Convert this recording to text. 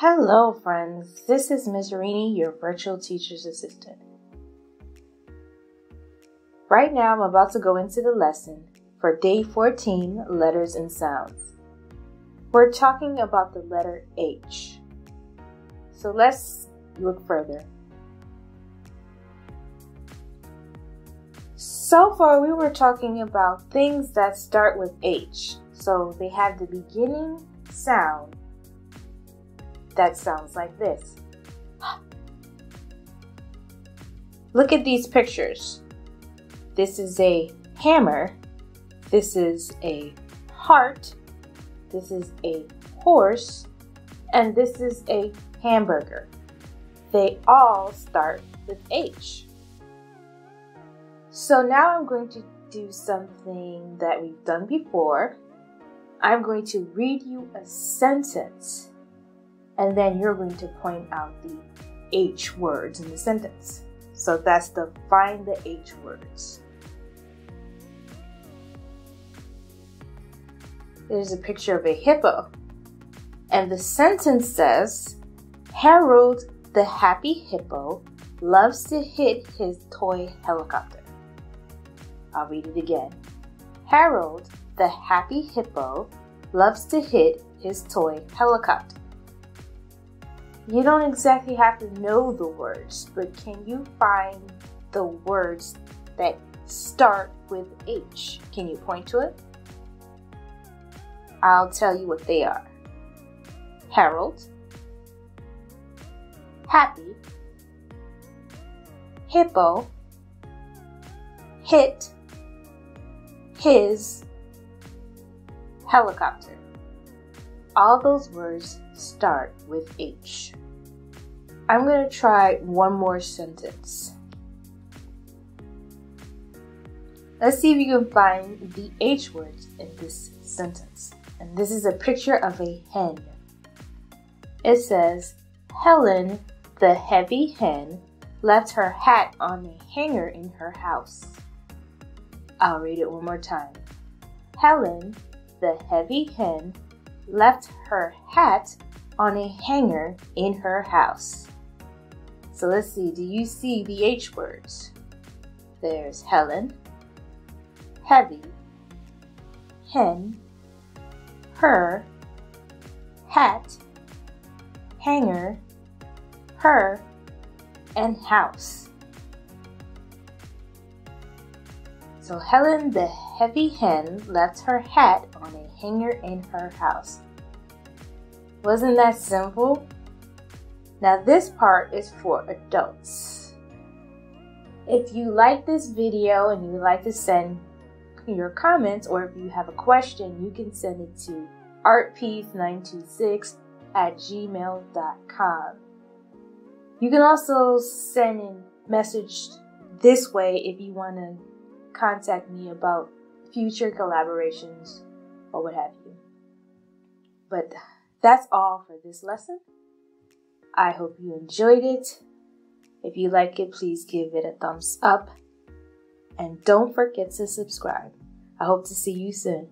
Hello friends, this is Ms. Rini, your virtual teacher's assistant. Right now I'm about to go into the lesson for day 14, letters and sounds. We're talking about the letter H. So let's look further. So far we were talking about things that start with H. So they have the beginning sound that sounds like this. Look at these pictures. This is a hammer. This is a heart. This is a horse. And this is a hamburger. They all start with H. So now I'm going to do something that we've done before. I'm going to read you a sentence. And then you're going to point out the H words in the sentence. So that's the find the H words. There's a picture of a hippo. And the sentence says, Harold the happy hippo loves to hit his toy helicopter. I'll read it again. Harold the happy hippo loves to hit his toy helicopter. You don't exactly have to know the words, but can you find the words that start with H? Can you point to it? I'll tell you what they are. Harold, happy, hippo, hit, his, helicopter. All those words start with H. I'm going to try one more sentence. Let's see if you can find the H words in this sentence. And this is a picture of a hen. It says, Helen, the heavy hen, left her hat on a hanger in her house. I'll read it one more time. Helen, the heavy hen, left her hat on a hanger in her house. So let's see, do you see the H words? There's Helen, heavy, hen, her, hat, hanger, her, and house. So Helen the heavy hen left her hat on a hanger in her house. Wasn't that simple? Now this part is for adults. If you like this video and you would like to send your comments, or if you have a question, you can send it to artpiece926@gmail.com. You can also send a message this way if you want to contact me about future collaborations or what have you. But that's all for this lesson. I hope you enjoyed it. If you like it, please give it a thumbs up. And don't forget to subscribe. I hope to see you soon.